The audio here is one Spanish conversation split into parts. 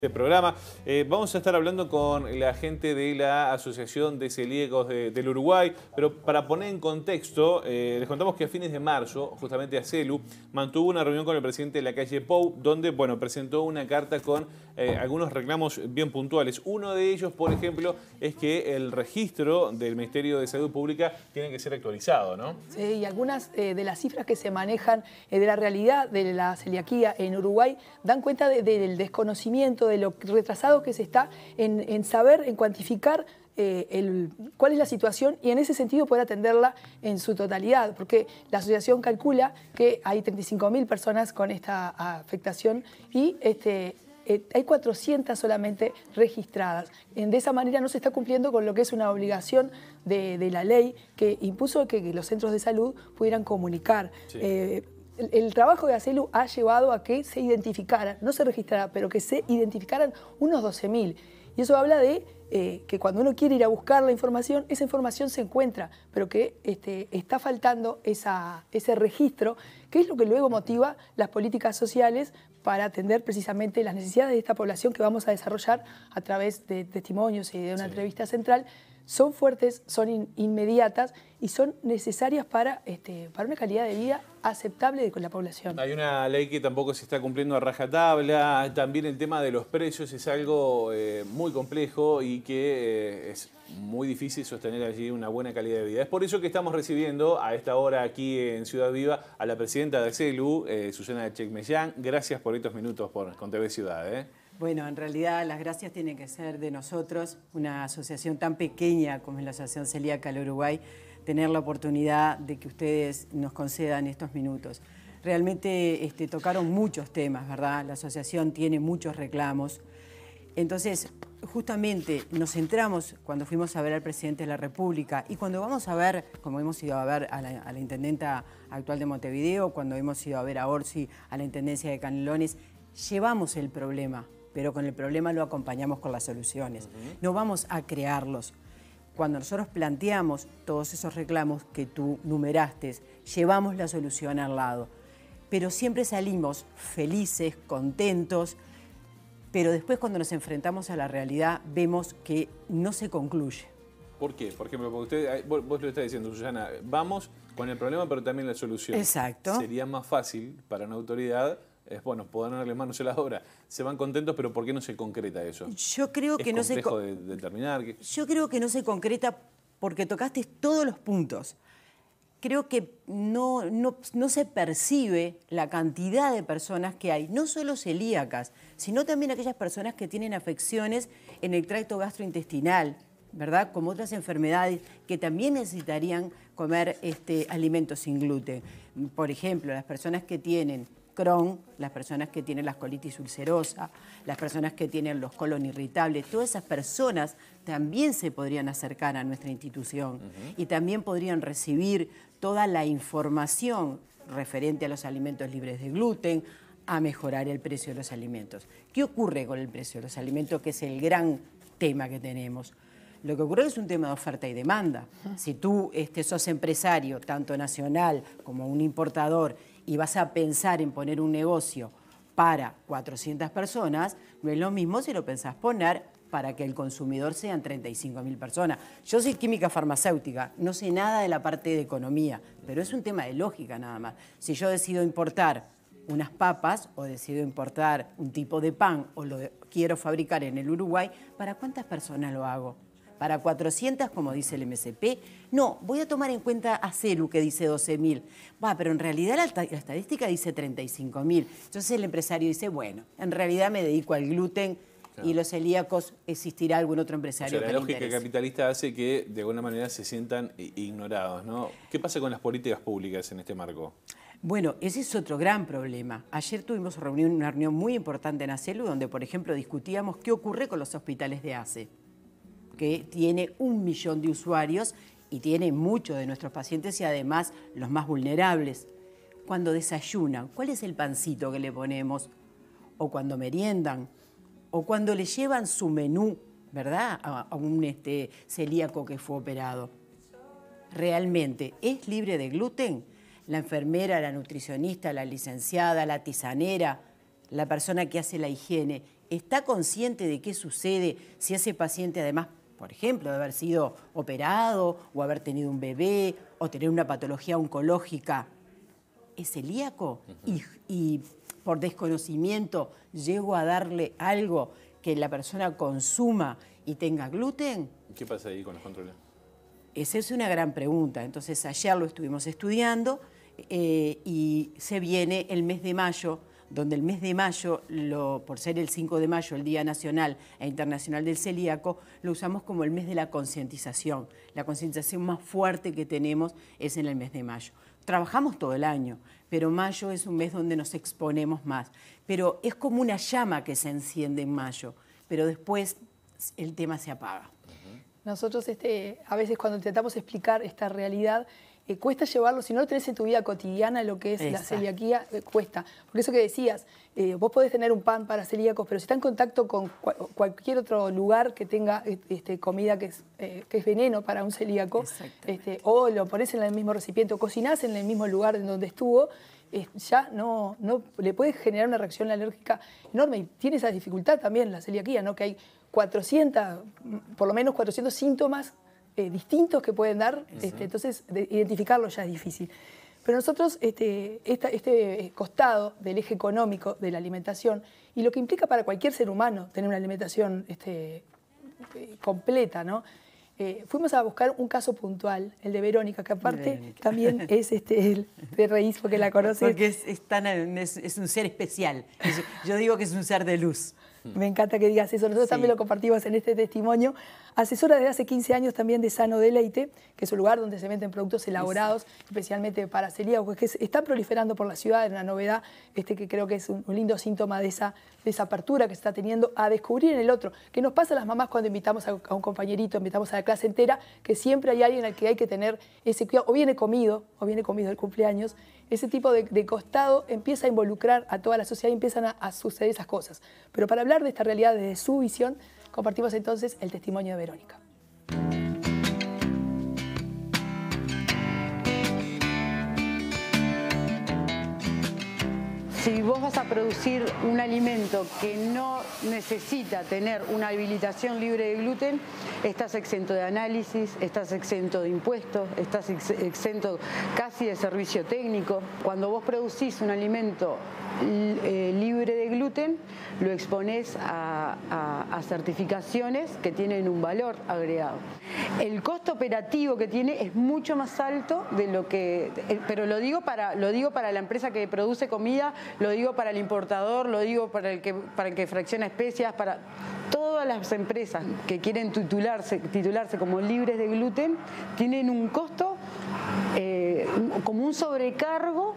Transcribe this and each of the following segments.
Este programa. Vamos a estar hablando con la gente de la Asociación de Celíacos del Uruguay, pero para poner en contexto, les contamos que a fines de marzo, justamente ACELU mantuvo una reunión con el presidente de la calle Pou, donde presentó una carta con algunos reclamos bien puntuales. Uno de ellos, por ejemplo, es que el registro del Ministerio de Salud Pública tiene que ser actualizado, ¿no? Sí, y algunas de las cifras que se manejan de la realidad de la celiaquía en Uruguay dan cuenta del desconocimiento, de lo retrasado que se está en saber, en cuantificar cuál es la situación y en ese sentido poder atenderla en su totalidad, porque la asociación calcula que hay 35.000 personas con esta afectación y hay 400 solamente registradas. De esa manera no se está cumpliendo con lo que es una obligación de la ley que impuso que los centros de salud pudieran comunicar. Sí. El trabajo de ACELU ha llevado a que se identificaran, no se registrara, pero que se identificaran unos 12.000. Y eso habla de que cuando uno quiere ir a buscar la información, esa información se encuentra, pero que está faltando ese registro, que es lo que luego motiva las políticas sociales para atender precisamente las necesidades de esta población que vamos a desarrollar a través de testimonios y de una entrevista central. Son fuertes, son inmediatas y son necesarias para una calidad de vida aceptable con la población. Hay una ley que tampoco se está cumpliendo a rajatabla. También el tema de los precios es algo muy complejo y que es muy difícil sostener allí una buena calidad de vida. Es por eso que estamos recibiendo a esta hora aquí en Ciudad Viva a la presidenta de ACELU, Susana Chekmellán. Gracias por estos minutos con TV Ciudad. Bueno, en realidad las gracias tienen que ser de nosotros, una asociación tan pequeña como es la Asociación Celíaca del Uruguay, tener la oportunidad de que ustedes nos concedan estos minutos. Realmente tocaron muchos temas, ¿verdad? La asociación tiene muchos reclamos. Entonces, justamente nos centramos cuando fuimos a ver al presidente de la República y cuando vamos a ver, como hemos ido a ver a la intendenta actual de Montevideo, cuando hemos ido a ver a Orsi, a la intendencia de Canelones, llevamos el problema, pero con el problema lo acompañamos con las soluciones. No vamos a crearlos. Cuando nosotros planteamos todos esos reclamos que tú numeraste, llevamos la solución al lado. Pero siempre salimos felices, contentos, pero después cuando nos enfrentamos a la realidad vemos que no se concluye. ¿Por qué? Por ejemplo, porque vos lo estás diciendo, Susana, vamos con el problema pero también la solución. Exacto. Sería más fácil para una autoridad ponerle manos a la obra. Se van contentos, pero ¿por qué no se concreta eso? Yo creo que no se... ¿Es complejo de determinar? Yo creo que no se concreta porque tocaste todos los puntos. Creo que no se percibe la cantidad de personas que hay, no solo celíacas, sino también aquellas personas que tienen afecciones en el tracto gastrointestinal, ¿verdad? Como otras enfermedades que también necesitarían comer alimentos sin gluten. Por ejemplo, las personas que tienen Crohn, las personas que tienen la colitis ulcerosa, las personas que tienen los colon irritables, todas esas personas también se podrían acercar a nuestra institución y también podrían recibir toda la información referente a los alimentos libres de gluten, a mejorar el precio de los alimentos. ¿Qué ocurre con el precio de los alimentos, que es el gran tema que tenemos? Lo que ocurre es un tema de oferta y demanda. Si tú sos empresario, tanto nacional como un importador, y vas a pensar en poner un negocio para 400 personas, no es lo mismo si lo pensás poner para que el consumidor sean 35.000 personas. Yo soy química farmacéutica, no sé nada de la parte de economía, pero es un tema de lógica nada más. Si yo decido importar unas papas o decido importar un tipo de pan o lo quiero fabricar en el Uruguay, ¿para cuántas personas lo hago? ¿Para 400, como dice el MSP? No, voy a tomar en cuenta a ACELU, que dice 12.000. Pero en realidad la estadística dice 35.000. Entonces el empresario dice, bueno, en realidad me dedico al gluten y los celíacos, ¿existirá algún otro empresario que le interese? La lógica capitalista hace que de alguna manera se sientan ignorados, ¿no? ¿Qué pasa con las políticas públicas en este marco? Bueno, ese es otro gran problema. Ayer tuvimos una reunión muy importante en ACELU, donde, por ejemplo, discutíamos qué ocurre con los hospitales de ACE, que tiene 1 millón de usuarios y tiene muchos de nuestros pacientes y además los más vulnerables. Cuando desayunan, ¿cuál es el pancito que le ponemos? O cuando meriendan, o cuando le llevan su menú, ¿verdad?, a un celíaco que fue operado. ¿Realmente es libre de gluten? La enfermera, la nutricionista, la licenciada, la tisanera, la persona que hace la higiene, está consciente de qué sucede si ese paciente además, por ejemplo, de haber sido operado o haber tenido un bebé o tener una patología oncológica, es celíaco y por desconocimiento llego a darle algo que la persona consuma y tenga gluten? ¿Qué pasa ahí con los controles? Esa es una gran pregunta. Entonces ayer lo estuvimos estudiando y se viene el mes de mayo, donde el mes de mayo, por ser el 5 de mayo, el Día Nacional e Internacional del Celíaco, lo usamos como el mes de la concientización. La concientización más fuerte que tenemos es en el mes de mayo. Trabajamos todo el año, pero mayo es un mes donde nos exponemos más. Pero es como una llama que se enciende en mayo, pero después el tema se apaga. Nosotros a veces cuando intentamos explicar esta realidad, cuesta llevarlo, si no lo tenés en tu vida cotidiana, lo que es la celiaquía, cuesta. Porque eso que decías, vos podés tener un pan para celíacos, pero si está en contacto con cualquier otro lugar que tenga comida que es veneno para un celíaco, o lo ponés en el mismo recipiente, o cocinás en el mismo lugar en donde estuvo, ya no le puede generar una reacción alérgica enorme. Y tiene esa dificultad también la celiaquía, ¿no? Que hay 400, por lo menos 400 síntomas distintos que pueden dar, entonces identificarlo ya es difícil. Pero nosotros, este costado del eje económico de la alimentación y lo que implica para cualquier ser humano tener una alimentación completa, ¿no? Fuimos a buscar un caso puntual, el de Verónica, que aparte también es de raíz porque la conoces. Porque es un ser especial. Yo digo que es un ser de luz. Me encanta que digas eso. Nosotros también lo compartimos en este testimonio. Asesora desde hace 15 años también de Sano Deleite, que es un lugar donde se venden productos elaborados especialmente para celíacos, que están proliferando por la ciudad, es una novedad que creo que es un lindo síntoma de esa apertura que se está teniendo a descubrir en el otro. Que nos pasa a las mamás cuando invitamos a un compañerito, invitamos a la clase entera, que siempre hay alguien al que hay que tener ese cuidado, o viene comido el cumpleaños. Ese tipo de costado empieza a involucrar a toda la sociedad y empiezan a suceder esas cosas. Pero para hablar de esta realidad desde su visión, compartimos entonces el testimonio de Verónica. Si vos vas a producir un alimento que no necesita tener una habilitación libre de gluten, estás exento de análisis, estás exento de impuestos, estás exento casi de servicio técnico. Cuando vos producís un alimento libre de gluten, lo exponés a certificaciones que tienen un valor agregado. El costo operativo que tiene es mucho más alto de lo que... Pero lo digo para la empresa que produce comida, lo digo para el importador, lo digo para el que fracciona especias, para todas las empresas que quieren titularse como libres de gluten, tienen un costo como un sobrecargo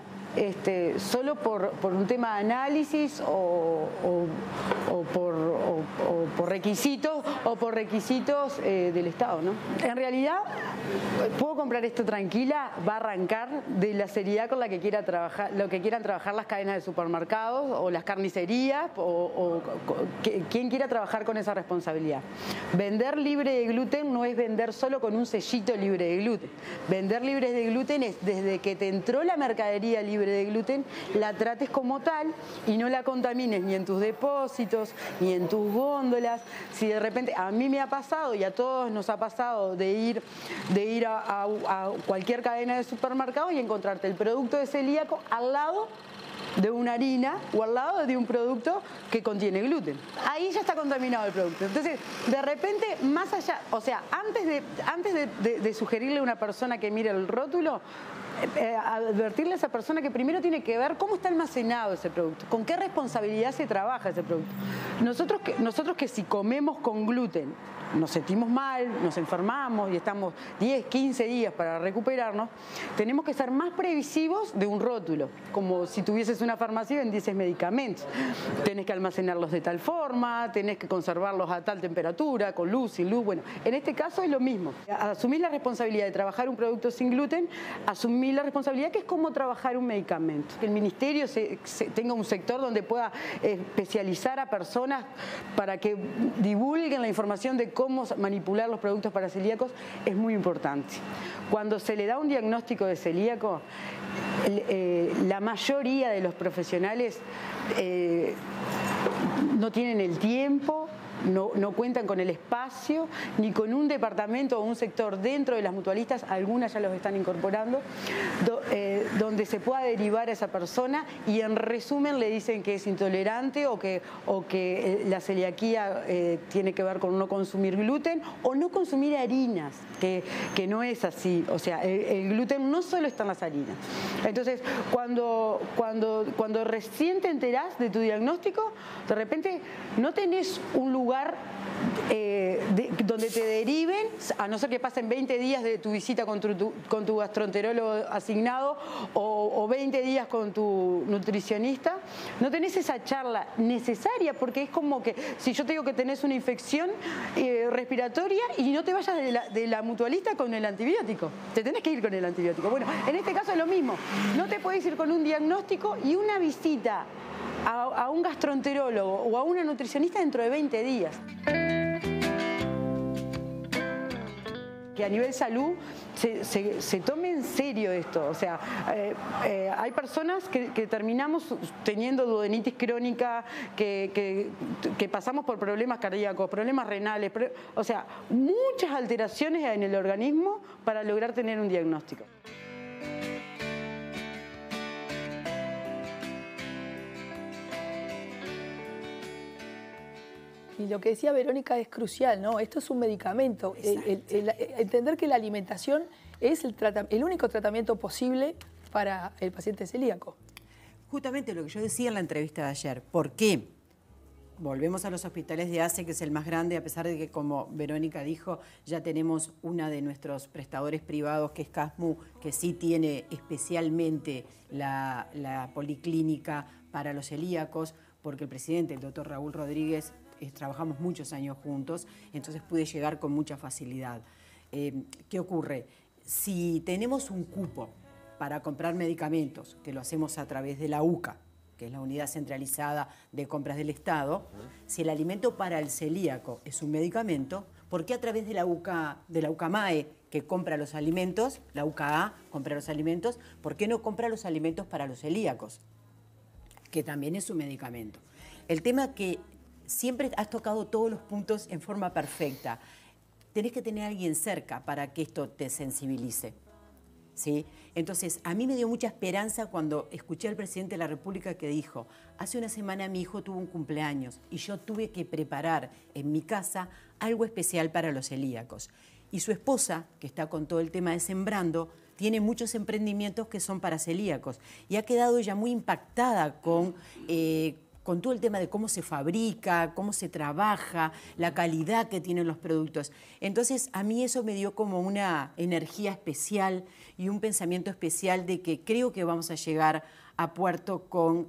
solo por un tema de análisis o por requisitos del Estado, ¿no? En realidad, puedo comprar esto tranquila, va a arrancar de la seriedad con la que quiera trabajar, lo que quieran trabajar las cadenas de supermercados o las carnicerías o quien quiera trabajar con esa responsabilidad. Vender libre de gluten no es vender solo con un sellito libre de gluten. Vender libre de gluten es desde que te entró la mercadería libre de gluten, la trates como tal y no la contamines ni en tus depósitos, ni en tus góndolas. Si de repente, a mí me ha pasado y a todos nos ha pasado de ir a cualquier cadena de supermercado y encontrarte el producto de celíaco al lado de una harina o al lado de un producto que contiene gluten. Ahí ya está contaminado el producto. Entonces, de repente, más allá, o sea, antes de sugerirle a una persona que mire el rótulo, advertirle a esa persona que primero tiene que ver cómo está almacenado ese producto, con qué responsabilidad se trabaja ese producto. Nosotros que si comemos con gluten nos sentimos mal, nos enfermamos y estamos 10, 15 días para recuperarnos, tenemos que ser más previsivos de un rótulo, como si tuvieses una farmacia y vendieses medicamentos. Tenés que almacenarlos de tal forma, tenés que conservarlos a tal temperatura, con luz, sin luz. Bueno, en este caso es lo mismo. Asumir la responsabilidad de trabajar un producto sin gluten, asumir la responsabilidad que es como trabajar un medicamento. Que el ministerio tenga un sector donde pueda especializar a personas para que divulguen la información de cómo manipular los productos para celíacos es muy importante. Cuando se le da un diagnóstico de celíaco, la mayoría de los profesionales no tienen el tiempo, no cuentan con el espacio, ni con un departamento o un sector dentro de las mutualistas, algunas ya los están incorporando, donde se pueda derivar a esa persona y en resumen le dicen que es intolerante o que la celiaquía tiene que ver con no consumir gluten o no consumir harinas, que no es así. O sea, el gluten no solo está en las harinas. Entonces, cuando recién te enterás de tu diagnóstico, de repente no tenés un lugar donde te deriven, a no ser que pasen 20 días de tu visita con tu gastroenterólogo asignado o 20 días con tu nutricionista, no tenés esa charla necesaria, porque es como que si yo te digo que tenés una infección respiratoria y no te vayas de la mutualista con el antibiótico, te tenés que ir con el antibiótico. Bueno, en este caso es lo mismo, no te podés ir con un diagnóstico y una visita a un gastroenterólogo o a una nutricionista dentro de 20 días. Que a nivel salud se tome en serio esto. O sea, hay personas que terminamos teniendo duodenitis crónica, que pasamos por problemas cardíacos, problemas renales, o sea, muchas alteraciones en el organismo para lograr tener un diagnóstico. Y lo que decía Verónica es crucial, ¿no? Esto es un medicamento. Entender que la alimentación es el único tratamiento posible para el paciente celíaco. Justamente lo que yo decía en la entrevista de ayer. ¿Por qué? Volvemos a los hospitales de ACE, que es el más grande, a pesar de que, como Verónica dijo, ya tenemos una de nuestros prestadores privados, que es CASMU, que sí tiene especialmente la policlínica para los celíacos, porque el presidente, el doctor Raúl Rodríguez, trabajamos muchos años juntos, entonces pude llegar con mucha facilidad. ¿Qué ocurre? Si tenemos un cupo para comprar medicamentos, que lo hacemos a través de la UCA, que es la Unidad Centralizada de Compras del Estado, si el alimento para el celíaco es un medicamento, ¿por qué a través de la UCAMAE, que compra los alimentos, la UCA compra los alimentos, ¿por qué no compra los alimentos para los celíacos? Que también es un medicamento. El tema que siempre has tocado todos los puntos en forma perfecta. Tenés que tener a alguien cerca para que esto te sensibilice, ¿sí? Entonces, a mí me dio mucha esperanza cuando escuché al presidente de la República que dijo: hace una semana mi hijo tuvo un cumpleaños y yo tuve que preparar en mi casa algo especial para los celíacos. Y su esposa, que está con todo el tema de Sembrando, tiene muchos emprendimientos que son para celíacos y ha quedado ella muy impactada con todo el tema de cómo se fabrica, cómo se trabaja, la calidad que tienen los productos. Entonces, a mí eso me dio como una energía especial y un pensamiento especial de que creo que vamos a llegar a puerto con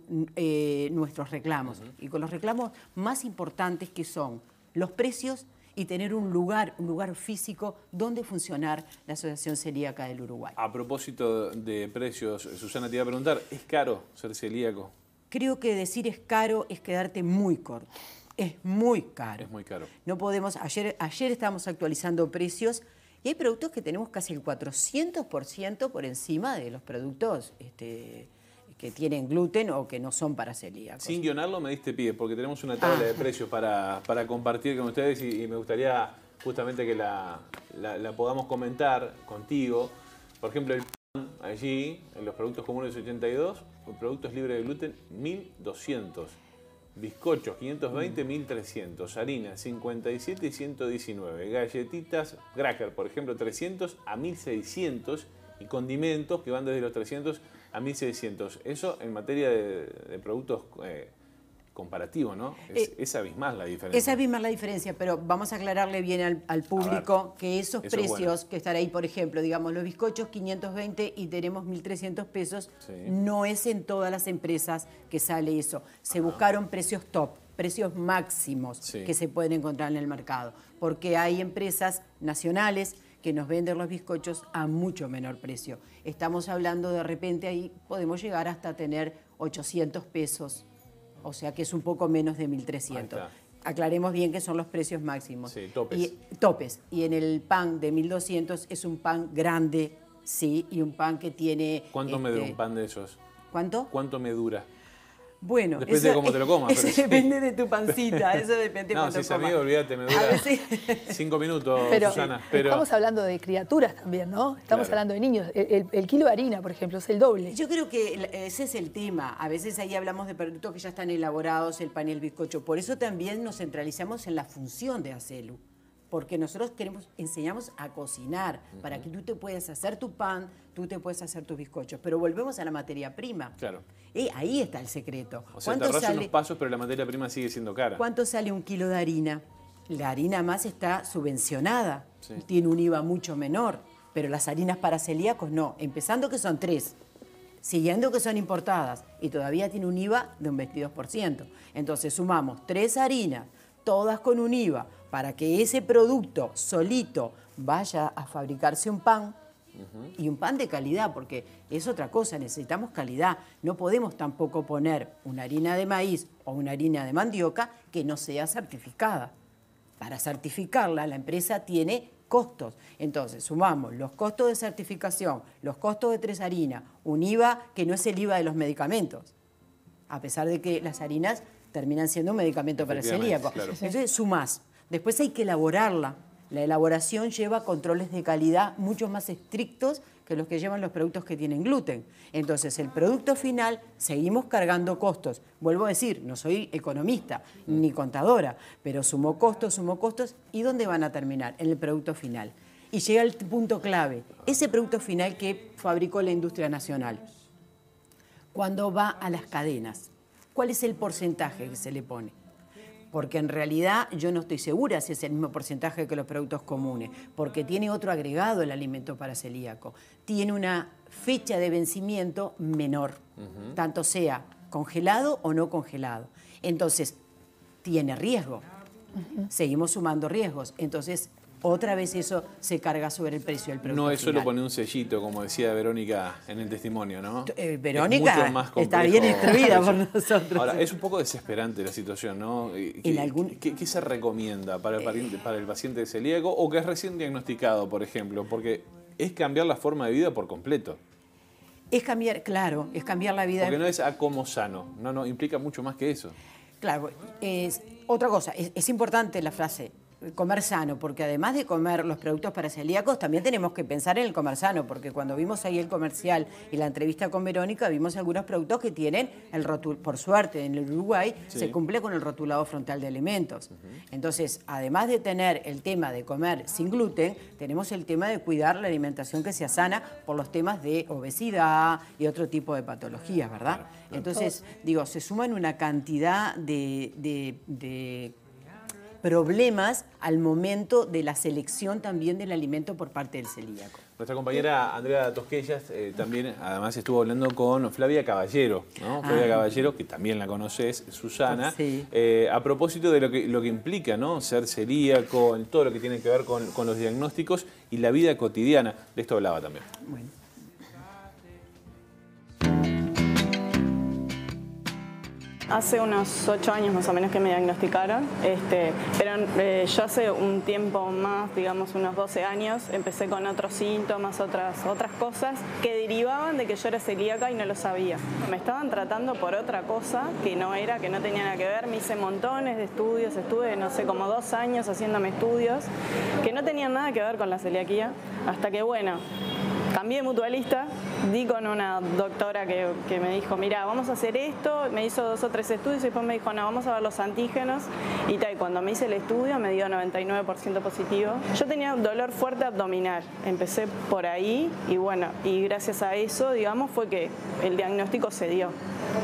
nuestros reclamos. Y con los reclamos más importantes, que son los precios y tener un lugar físico donde funcionar la Asociación Celíaca del Uruguay. A propósito de precios, Susana, te iba a preguntar, ¿es caro ser celíaco? Creo que decir es caro es quedarte muy corto. Es muy caro. Es muy caro. No podemos. Ayer estábamos actualizando precios y hay productos que tenemos casi el 400% por encima de los productos que tienen gluten o que no son para celíacos. Sin guionarlo me diste pie, porque tenemos una tabla de precios para compartir con ustedes y me gustaría justamente que la podamos comentar contigo. Por ejemplo, el pan allí, en los productos comunes 82, productos libres de gluten 1.200, bizcochos 520, 1.300, harina 57 y 119, galletitas cracker, por ejemplo, 300 a 1.600 y condimentos que van desde los 300 a 1.600. Eso en materia de productos comparativo, ¿no? Es abismal la diferencia. Es abismal la diferencia, pero vamos a aclararle bien al público que esos precios que están ahí, por ejemplo, digamos, los bizcochos 520 y tenemos 1.300 pesos, sí, no es en todas las empresas que sale eso. Se buscaron precios top, precios máximos, sí, que se pueden encontrar en el mercado, porque hay empresas nacionales que nos venden los bizcochos a mucho menor precio. Estamos hablando, de repente ahí podemos llegar hasta tener 800 pesos. O sea que es un poco menos de 1.300. Aclaremos bien que son los precios máximos. Sí, topes. Topes. Y en el pan de 1.200 es un pan grande, sí, y un pan que tiene... ¿Cuánto me dura un pan de esos? ¿Cuánto? ¿Cuánto me dura? Bueno, depende de cómo te lo comas. Eso depende de tu pancita, eso depende de no, cuánto si es comas. amigo, olvídate, me dura 5 minutos, Susana. Pero estamos hablando de criaturas también, ¿no? Estamos hablando de niños. El kilo de harina, por ejemplo, es el doble. Yo creo que ese es el tema. A veces ahí hablamos de productos que ya están elaborados, el pan y el bizcocho. Por eso también nos centralizamos en la función de Acelu. Porque nosotros enseñamos a cocinar para que tú te puedas hacer tu pan, tú te puedes hacer tus bizcochos. Pero volvemos a la materia prima. Claro. Ahí está el secreto. O sea, te ahorras unos pasos, pero la materia prima sigue siendo cara. ¿Cuánto sale un kilo de harina? La harina más está subvencionada. Sí. Tiene un IVA mucho menor. Pero las harinas para celíacos no. Empezando que son 3. Siguiendo que son importadas. Y todavía tiene un IVA de un 22%. Entonces sumamos 3 harinas, todas con un IVA, para que ese producto solito vaya a fabricarse un pan, y un pan de calidad, porque es otra cosa, necesitamos calidad. No podemos tampoco poner una harina de maíz o una harina de mandioca que no sea certificada. Para certificarla, la empresa tiene costos. Entonces, sumamos los costos de certificación, los costos de 3 harinas, un IVA que no es el IVA de los medicamentos, a pesar de que las harinas terminan siendo un medicamento para el celíaco. Claro. Entonces, sumás. Después hay que elaborarla. La elaboración lleva controles de calidad mucho más estrictos que los que llevan los productos que tienen gluten. Entonces, el producto final, seguimos cargando costos. Vuelvo a decir, no soy economista ni contadora, pero sumo costos, ¿y dónde van a terminar? En el producto final. Y llega el punto clave, ese producto final que fabricó la industria nacional. Cuando va a las cadenas, ¿cuál es el porcentaje que se le pone? Porque en realidad yo no estoy segura si es el mismo porcentaje que los productos comunes, porque tiene otro agregado el alimento para celíaco. Tiene una fecha de vencimiento menor, tanto sea congelado o no congelado. Entonces, tiene riesgo. Seguimos sumando riesgos. Entonces, otra vez eso se carga sobre el precio del producto No es solo final. poner un sellito, como decía Verónica en el testimonio, ¿no? Verónica es mucho más complejo. está bien instruida por nosotros. Ahora, es un poco desesperante la situación, ¿no? ¿Qué se recomienda para el paciente celíaco o que es recién diagnosticado, por ejemplo? Porque es cambiar la forma de vida por completo. Es cambiar, claro, es cambiar la vida. Porque no es a como sano, no, implica mucho más que eso. Claro, es otra cosa, es importante la frase, comer sano, porque además de comer los productos para celíacos, también tenemos que pensar en el comer sano, porque cuando vimos ahí el comercial y la entrevista con Verónica, vimos algunos productos que tienen el rótulo, por suerte en el Uruguay, se cumple con el rotulado frontal de alimentos. Entonces, además de tener el tema de comer sin gluten, tenemos el tema de cuidar la alimentación que sea sana por los temas de obesidad y otro tipo de patologías, ¿verdad? Entonces, digo, se suman una cantidad de problemas al momento de la selección también del alimento por parte del celíaco. Nuestra compañera Andrea Tosquellas también, además, estuvo hablando con Flavia Caballero, ¿no? Flavia Caballero, que también la conoces, Susana, sí. A propósito de lo que implica, ¿no? Ser celíaco, en todo lo que tiene que ver con los diagnósticos y la vida cotidiana. De esto hablaba también. Bueno. Hace unos 8 años más o menos que me diagnosticaron, pero yo hace un tiempo más, digamos unos 12 años, empecé con otros síntomas, otras cosas que derivaban de que yo era celíaca y no lo sabía. Me estaban tratando por otra cosa que no tenía nada que ver. Me hice montones de estudios, estuve, no sé, como 2 años haciéndome estudios que no tenían nada que ver con la celiaquía, hasta que, bueno, cambié de mutualista, di con una doctora que me dijo, mira, vamos a hacer esto, me hizo 2 o 3 estudios y después me dijo, no, vamos a ver los antígenos y tal. Cuando me hice el estudio me dio 99% positivo. Yo tenía un dolor fuerte abdominal, empecé por ahí y bueno, y gracias a eso, digamos, fue que el diagnóstico se dio.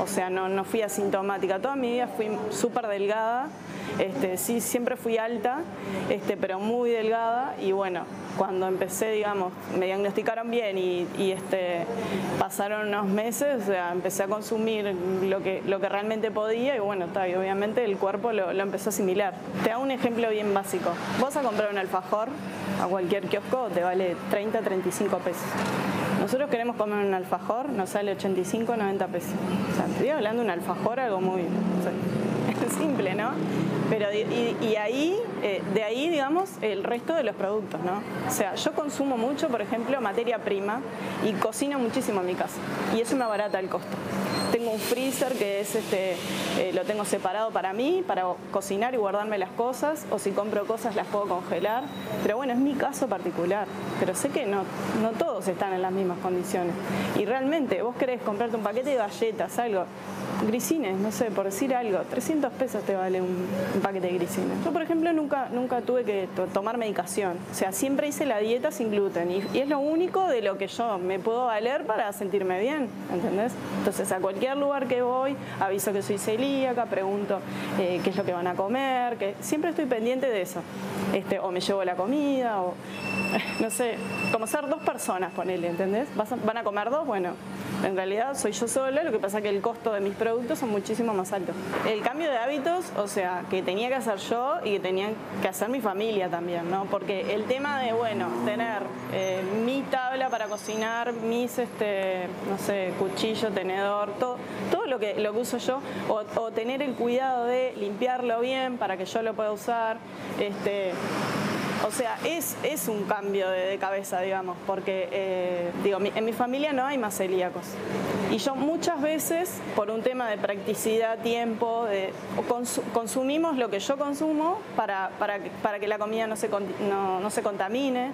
O sea, no fui asintomática, toda mi vida fui súper delgada, sí, siempre fui alta, pero muy delgada y bueno, cuando empecé, digamos, me diagnosticaron bien y pasaron unos meses, o sea, empecé a consumir lo que realmente podía y bueno, y obviamente el cuerpo lo empezó a asimilar. Te hago un ejemplo bien básico. Vas a comprar un alfajor a cualquier kiosco, te vale 30, 35 pesos. Nosotros queremos comer un alfajor, nos sale 85, 90 pesos. O sea, estoy hablando de un alfajor, algo muy simple, ¿no? Pero y ahí, de ahí, digamos, el resto de los productos, ¿no? O sea, yo consumo mucho, por ejemplo, materia prima y cocino muchísimo en mi casa. Y eso me abarata el costo. Tengo un freezer que es lo tengo separado para mí, para cocinar y guardarme las cosas, o si compro cosas las puedo congelar. Pero bueno, es mi caso particular. Pero sé que no todos están en las mismas condiciones. Y realmente, vos querés comprarte un paquete de galletas, algo, Grisines, no sé, por decir algo, 300 pesos te vale un paquete de Grisines. Yo, por ejemplo, nunca tuve que tomar medicación. O sea, siempre hice la dieta sin gluten. Y es lo único de lo que yo me puedo valer para sentirme bien, ¿entendés? Entonces, a cualquier lugar que voy, aviso que soy celíaca, pregunto qué es lo que van a comer, que siempre estoy pendiente de eso. O me llevo la comida, o no sé, como ser dos personas, ponele, ¿entendés? ¿Van a comer dos? Bueno, en realidad soy yo sola, lo que pasa es que el costo de mis productos son muchísimo más altos. El cambio de hábitos, o sea, que tenía que hacer yo y que tenía que hacer mi familia también, ¿no? Porque el tema de, bueno, tener mi tabla para cocinar, mis, no sé, cuchillo, tenedor, todo lo que uso yo, o tener el cuidado de limpiarlo bien para que yo lo pueda usar, o sea, es un cambio de cabeza, digamos, porque en mi familia no hay más celíacos. Y yo muchas veces, por un tema de practicidad, tiempo, consumimos lo que yo consumo para que la comida no se contamine.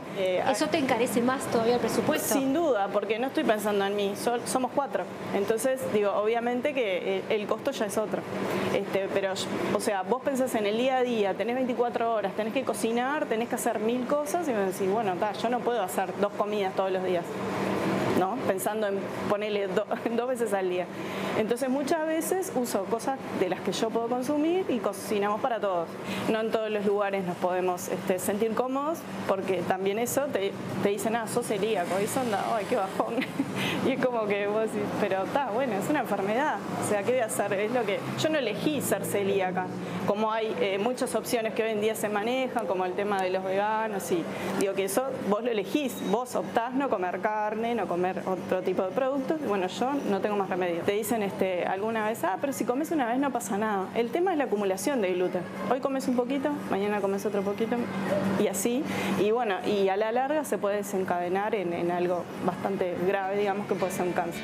¿Eso te encarece más todavía el presupuesto? Sin duda, porque no estoy pensando en mí, somos 4. Entonces, obviamente que el costo ya es otro. Pero, o sea, vos pensás en el día a día, tenés 24 horas, tenés que cocinar, tenés que hacer 1000 cosas y me decís, bueno, yo no puedo hacer 2 comidas todos los días, ¿no? Pensando en ponerle 2 veces al día. Entonces muchas veces uso cosas de las que yo puedo consumir y cocinamos para todos. No en todos los lugares nos podemos sentir cómodos, porque también eso te dicen, sos celíaco, y eso anda, ay, qué bajón. Y es como que vos decís, pero bueno, es una enfermedad. O sea, ¿qué voy a hacer? Es lo que yo no elegí ser celíaca. Como hay muchas opciones que hoy en día se manejan, como el tema de los veganos, y digo que eso vos lo elegís, vos optás no comer carne, no comer otro tipo de productos. Bueno, yo no tengo más remedio. Te dicen alguna vez, pero si comes una vez no pasa nada. El tema es la acumulación de gluten. Hoy comes un poquito, mañana comes otro poquito, y así. Y bueno, y a la larga se puede desencadenar en algo bastante grave, digamos, que puede ser un cáncer.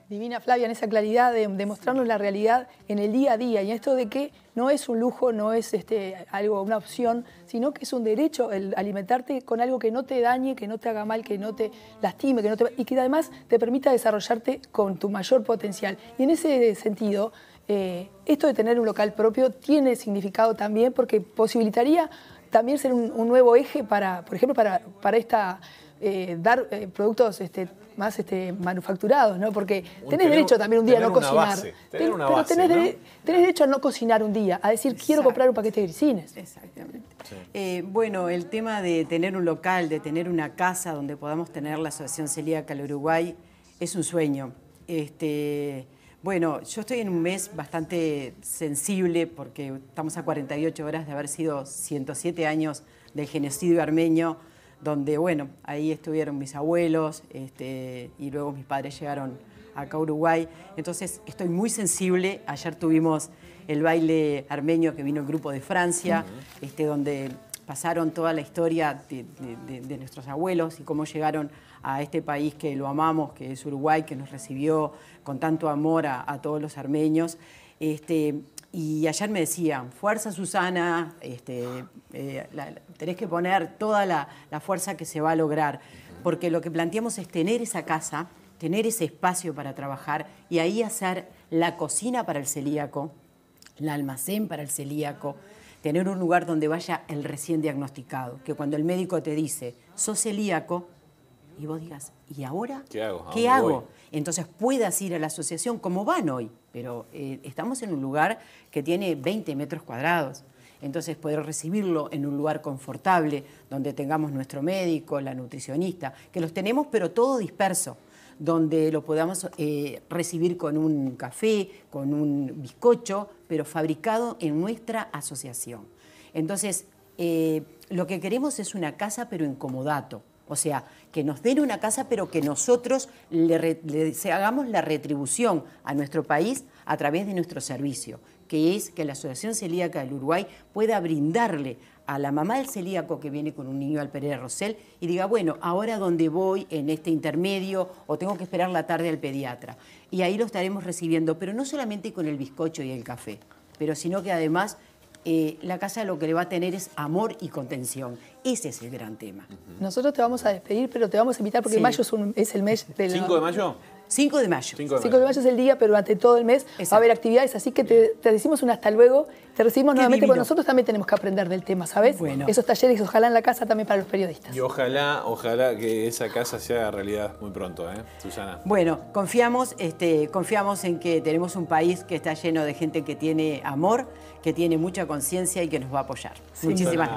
Divina Flavia, en esa claridad de mostrarnos la realidad en el día a día, y esto de que no es un lujo, no es una opción, sino que es un derecho el alimentarte con algo que no te dañe, que no te haga mal, que no te lastime, y que además te permita desarrollarte con tu mayor potencial. Y en ese sentido, esto de tener un local propio tiene significado también, porque posibilitaría también ser un nuevo eje para, por ejemplo, para dar productos más manufacturados, ¿no? Porque tenés derecho también un día a no cocinar. Pero tenés derecho a no cocinar un día, a decir, quiero comprar un paquete de Grisines. Exactamente. Sí. Bueno, el tema de tener un local, de tener una casa donde podamos tener la Asociación Celíaca del Uruguay, es un sueño. Bueno, yo estoy en un mes bastante sensible porque estamos a 48 horas de haber sido 107 años del genocidio armenio, donde, bueno, ahí estuvieron mis abuelos y luego mis padres llegaron acá a Uruguay. Entonces, estoy muy sensible. Ayer tuvimos el baile armenio que vino el grupo de Francia, donde pasaron toda la historia de nuestros abuelos y cómo llegaron a este país que lo amamos, que es Uruguay, que nos recibió con tanto amor a todos los armenios. Y ayer me decían, fuerza Susana, tenés que poner toda la fuerza que se va a lograr, porque lo que planteamos es tener esa casa, tener ese espacio para trabajar y ahí hacer la cocina para el celíaco, el almacén para el celíaco, tener un lugar donde vaya el recién diagnosticado, que cuando el médico te dice, sos celíaco, y vos digas, ¿y ahora? ¿Qué hago? ¿Qué hago? Entonces puedas ir a la asociación como van hoy, pero estamos en un lugar que tiene 20 metros cuadrados. Entonces poder recibirlo en un lugar confortable, donde tengamos nuestro médico, la nutricionista, que los tenemos pero todo disperso, donde lo podamos recibir con un café, con un bizcocho, pero fabricado en nuestra asociación. Entonces, lo que queremos es una casa pero en comodato. O sea, que nos den una casa, pero que nosotros hagamos la retribución a nuestro país a través de nuestro servicio, que es que la Asociación Celíaca del Uruguay pueda brindarle a la mamá del celíaco que viene con un niño al Pereira Rosell y diga, bueno, ahora dónde voy en este intermedio o tengo que esperar la tarde al pediatra. Y ahí lo estaremos recibiendo, pero no solamente con el bizcocho y el café, pero sino que además la casa lo que le va a tener es amor y contención. Ese es el gran tema. Nosotros te vamos a despedir, pero te vamos a invitar porque Sí. mayo es el mes de la... ¿5 de mayo? 5 de mayo. 5 5 de mayo es el día, pero durante todo el mes va Exacto. a haber actividades, así que te decimos un hasta luego, te recibimos nuevamente, divino. porque nosotros también tenemos que aprender del tema, ¿sabes? Bueno. Esos talleres, ojalá en la casa también para los periodistas. Y ojalá que esa casa sea realidad muy pronto, Susana. Bueno, confiamos en que tenemos un país que está lleno de gente que tiene amor, que tiene mucha conciencia y que nos va a apoyar. Muchísimas gracias.